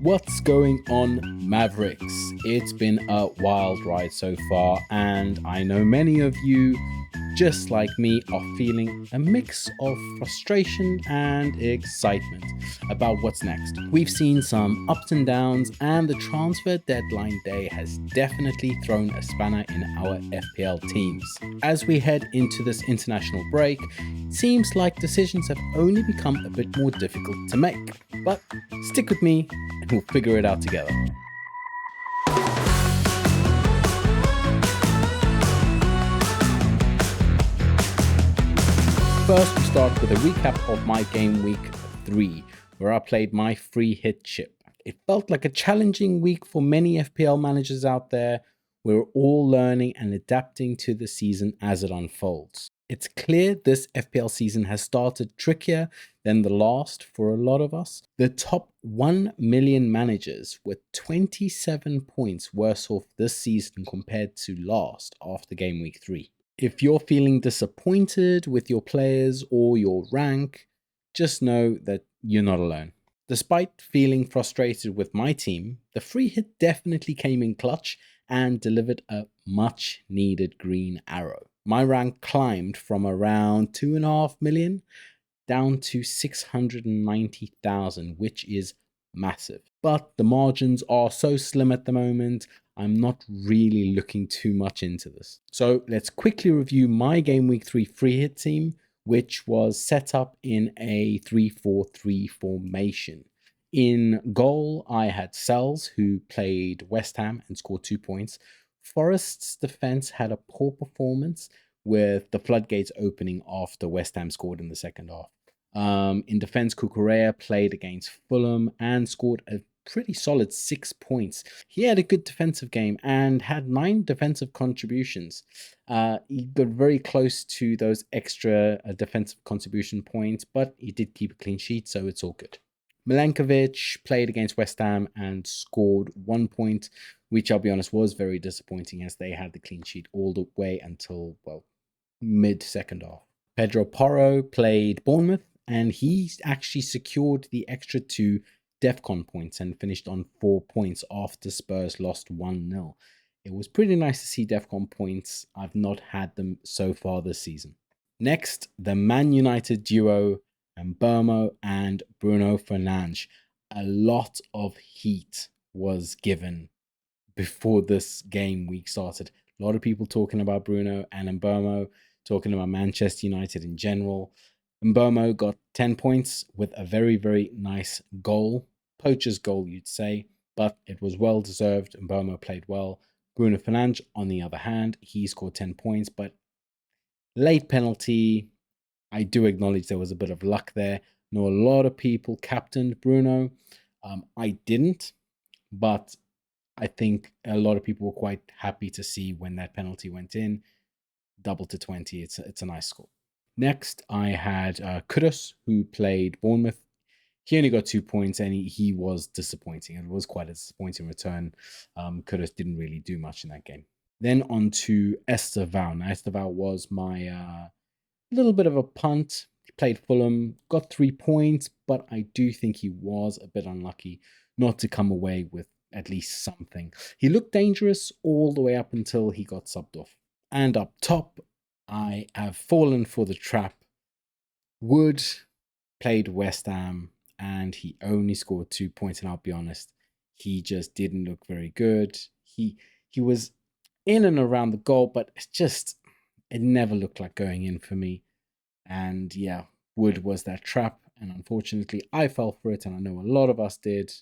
What's going on, Mavericks? It's been a wild ride so far, and I know many of you, just like me, are feeling a mix of frustration and excitement about what's next. We've seen some ups and downs, and the transfer deadline day has definitely thrown a spanner in our FPL teams. As we head into this international break, it seems like decisions have only become a bit more difficult to make. But stick with me and we'll figure it out together. First, we start with a recap of my game week 3, where I played my free hit chip. It felt like a challenging week for many FPL managers out there. We're all learning and adapting to the season as it unfolds. It's clear this FPL season has started trickier than the last for a lot of us. The top 1 million managers were 27 points worse off this season compared to last after game week 3. If you're feeling disappointed with your players or your rank, just know that you're not alone. Despite feeling frustrated with my team, the free hit definitely came in clutch and delivered a much needed green arrow. My rank climbed from around 2.5 million down to 690,000, which is massive. But the margins are so slim at the moment, I'm not really looking too much into this. So let's quickly review my game week 3 free hit team, which was set up in a 3-4-3 formation. In goal, I had Sells, who played West Ham and scored 2 points. Forest's defense had a poor performance, with the floodgates opening after West Ham scored in the second half. In defense, Cucurella played against Fulham and scored a pretty solid 6 points. He had a good defensive game and had 9 defensive contributions. He got very close to those extra defensive contribution points, but he did keep a clean sheet, so it's all good. Milenkovic played against West Ham and scored 1 point, which I'll be honest was very disappointing as they had the clean sheet all the way until, well, mid-second half. Pedro Porro played Bournemouth and he actually secured the extra 2 DEFCON points and finished on 4 points after Spurs lost 1-0. It was pretty nice to see DEFCON points. I've not had them so far this season. Next, the Man United duo Mbeumo and Bruno Fernandes. A lot of heat was given before this game week started. A lot of people talking about Bruno and Mbeumo, talking about Manchester United in general. Mbeumo got 10 points with a very, very nice goal. Poacher's goal, you'd say, but it was well deserved. Mbeumo played well. Bruno Fernandes, on the other hand, he scored 10 points, but late penalty. I do acknowledge there was a bit of luck there. Know a lot of people captained Bruno. I didn't, but I think a lot of people were quite happy to see when that penalty went in. Double to 20, it's a nice score. Next, I had Kudus, who played Bournemouth. He only got 2 points and he was disappointing. It was quite a disappointing return. Kudus didn't really do much in that game. Then on to Esteval. Now, Esteval was my little bit of a punt. He played Fulham, got 3 points, but I do think he was a bit unlucky not to come away with at least something. He looked dangerous all the way up until he got subbed off. And up top, I have fallen for the trap. Wood played West Ham and he only scored 2 points, and I'll be honest, he just didn't look very good. He was in and around the goal, but it never looked like going in for me. And yeah, Wood was that trap, and unfortunately I fell for it, and I know a lot of us did.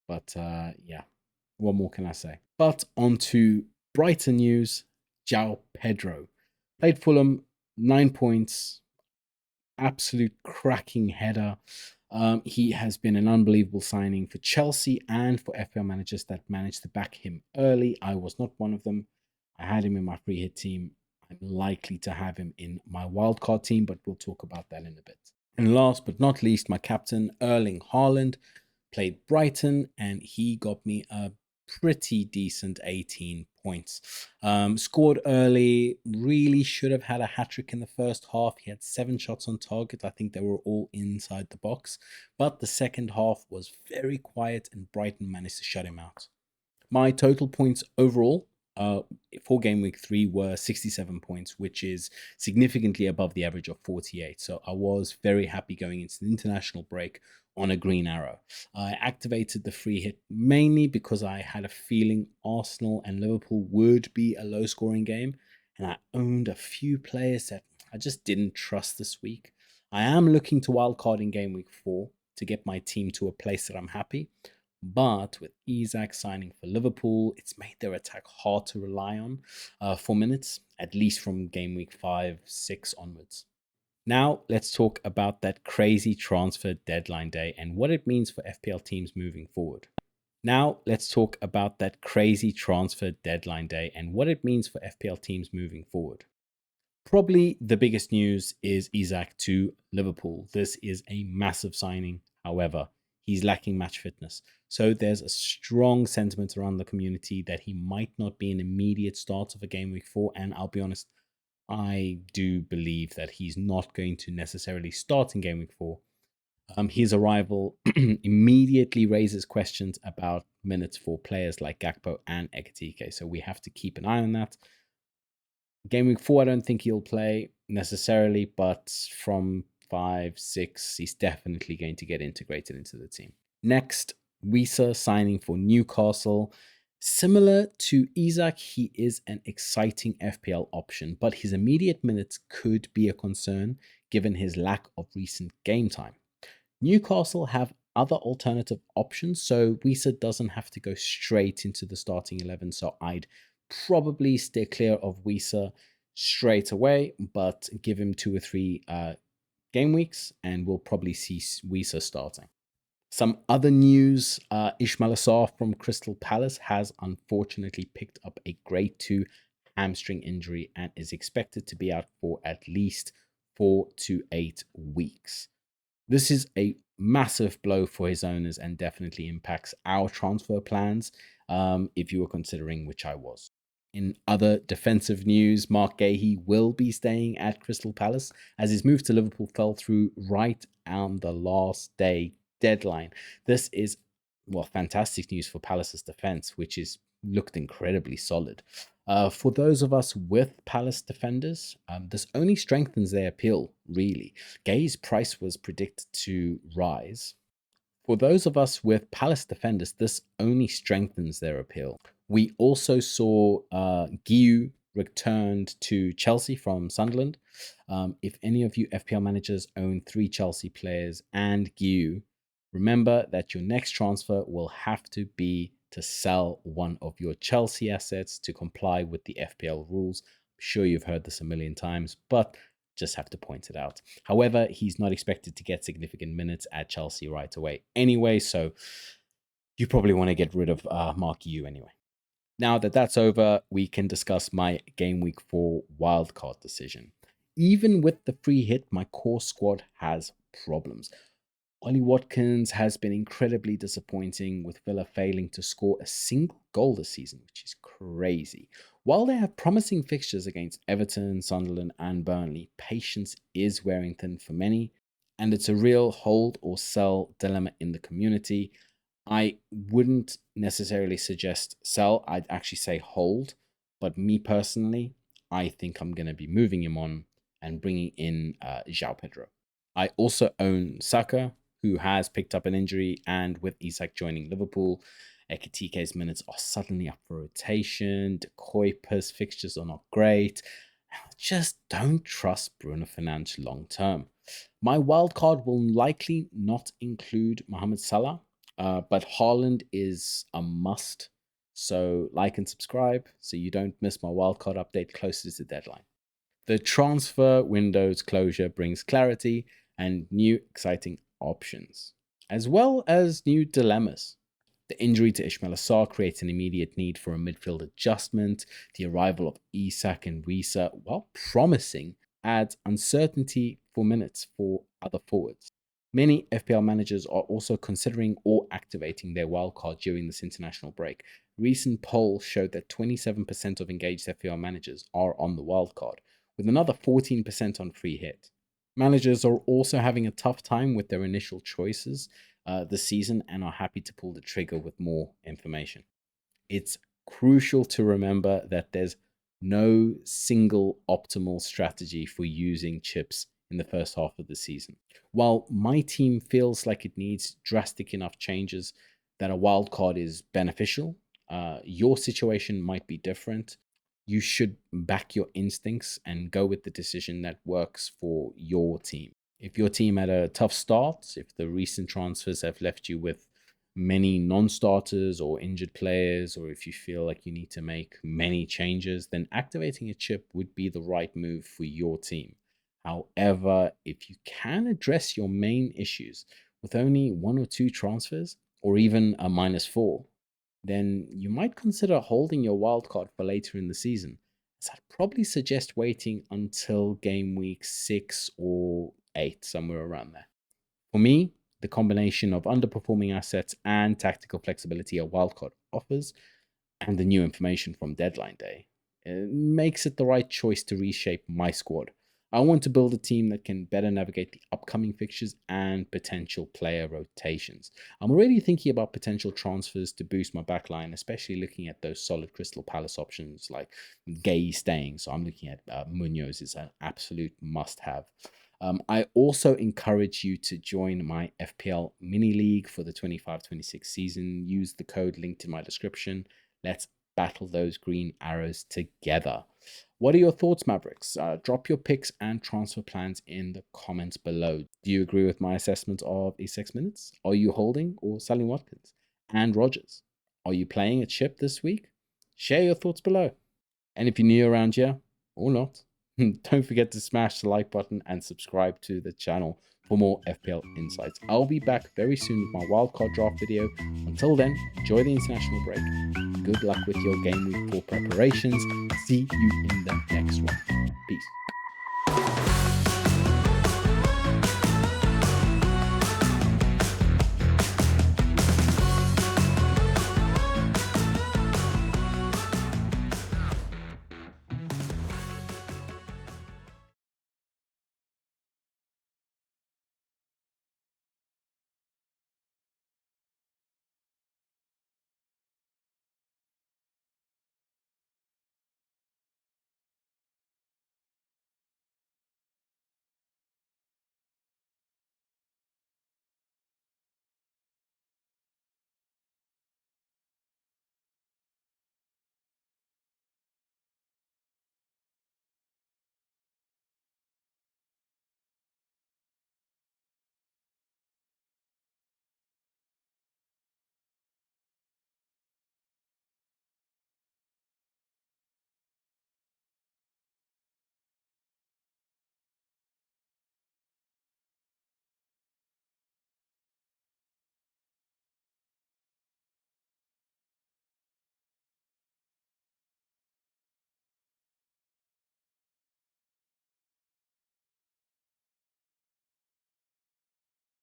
But yeah, what more can I say? But on to Brighton news. João Pedro played Fulham, 9 points, absolute cracking header. He has been an unbelievable signing for Chelsea and for FPL managers that managed to back him early. I was not one of them. I had him in my free hit team. I'm likely to have him in my wildcard team, but we'll talk about that in a bit. And last but not least, my captain, Erling Haaland, played Brighton, and he got me a pretty decent 18 points. Scored early, really should have had a hat-trick in the first half. He had 7 shots on target. I think they were all inside the box. But the second half was very quiet and Brighton managed to shut him out. My total points overall for game week 3 were 67 points, which is significantly above the average of 48. So I was very happy going into the international break on a green arrow. I activated the free hit mainly because I had a feeling Arsenal and Liverpool would be a low scoring game, and I owned a few players that I just didn't trust this week. I am looking to wildcard in game week 4 to get my team to a place that I'm happy. But with Isak signing for Liverpool, it's made their attack hard to rely on for minutes, at least from game week 5, 6 onwards. Now, let's talk about that crazy transfer deadline day and what it means for FPL teams moving forward. Now, let's talk about that crazy transfer deadline day and what it means for FPL teams moving forward. Probably the biggest news is Isak to Liverpool. This is a massive signing. However, he's lacking match fitness. So there's a strong sentiment around the community that he might not be an immediate starter for game week 4. And I'll be honest, I do believe that he's not going to necessarily start in game week 4. His arrival immediately raises questions about minutes for players like Gakpo and Ekitike. So we have to keep an eye on that. Game week 4, I don't think he'll play necessarily, but from 5, 6, he's definitely going to get integrated into the team. Next, Wieser signing for Newcastle. Similar to Isak, he is an exciting FPL option, but his immediate minutes could be a concern given his lack of recent game time. Newcastle have other alternative options, so Wieser doesn't have to go straight into the starting 11, so I'd probably stay clear of Wieser straight away, but give him 2 or 3 game weeks and we'll probably see Wieser starting. Some other news, Ismail Sarr from Crystal Palace has unfortunately picked up a grade 2 hamstring injury and is expected to be out for at least 4 to 8 weeks. This is a massive blow for his owners and definitely impacts our transfer plans if you were considering, which I was. In other defensive news, Mark Guehi will be staying at Crystal Palace as his move to Liverpool fell through right on the last day deadline. This is, well, fantastic news for Palace's defense, which is looked incredibly solid. For those of us with Palace defenders, this only strengthens their appeal, really. Guehi's price was predicted to rise. For those of us with Palace defenders, this only strengthens their appeal. We also saw Guehi returned to Chelsea from Sunderland. If any of you FPL managers own 3 Chelsea players and Guehi, remember that your next transfer will have to be to sell one of your Chelsea assets to comply with the FPL rules. I'm sure you've heard this a million times, but just have to point it out. However, he's not expected to get significant minutes at Chelsea right away anyway, so you probably want to get rid of Mark Guehi anyway. Now that that's over, we can discuss my Game Week 4 wildcard decision. Even with the free hit, my core squad has problems. Ollie Watkins has been incredibly disappointing, with Villa failing to score a single goal this season, which is crazy. While they have promising fixtures against Everton, Sunderland and Burnley, patience is wearing thin for many, and it's a real hold or sell dilemma in the community. I wouldn't necessarily suggest sell, I'd actually say hold, but me personally, I think I'm going to be moving him on and bringing in João Pedro. I also own Saka, who has picked up an injury, and with Isak joining Liverpool, Ekitike's minutes are suddenly up for rotation. De Kuiper's fixtures are not great. Just don't trust Bruno Fernandes long term. My wildcard will likely not include Mohamed Salah, but Haaland is a must. So like and subscribe so you don't miss my wildcard update closer to the deadline. The transfer window's closure brings clarity and new exciting options, as well as new dilemmas. The injury to Ismail Sarr creates an immediate need for a midfield adjustment. The arrival of Isak and Wieser, while promising, adds uncertainty for minutes for other forwards. Many FPL managers are also considering or activating their wildcard during this international break. Recent polls showed that 27% of engaged FPL managers are on the wildcard, with another 14% on free hit. Managers are also having a tough time with their initial choices this season and are happy to pull the trigger with more information. It's crucial to remember that there's no single optimal strategy for using chips in the first half of the season. While my team feels like it needs drastic enough changes that a wild card is beneficial, your situation might be different. You should back your instincts and go with the decision that works for your team. If your team had a tough start, if the recent transfers have left you with many non-starters or injured players, or if you feel like you need to make many changes, then activating a chip would be the right move for your team. However, if you can address your main issues with only 1 or 2 transfers, or even a -4, then you might consider holding your wildcard for later in the season. So I'd probably suggest waiting until game week 6 or 8, somewhere around there. For me, the combination of underperforming assets and tactical flexibility a wildcard offers, and the new information from deadline day, makes it the right choice to reshape my squad. I want to build a team that can better navigate the upcoming fixtures and potential player rotations. I'm already thinking about potential transfers to boost my backline, especially looking at those solid Crystal Palace options like Guehi staying. So I'm looking at Munoz is an absolute must-have. I also encourage you to join my FPL mini league for the 25-26 season. Use the code linked in my description. Let's battle those green arrows together. What are your thoughts, Mavericks? Drop your picks and transfer plans in the comments below. Do you agree with my assessment of Isak's minutes? Are you holding or selling Watkins? And Rogers, are you playing a chip this week? Share your thoughts below. And if you're new around here, or not, don't forget to smash the like button and subscribe to the channel for more FPL insights. I'll be back very soon with my wildcard draft video. Until then, enjoy the international break. Good luck with your Game Week 4 preparations. See you in the next one. Peace.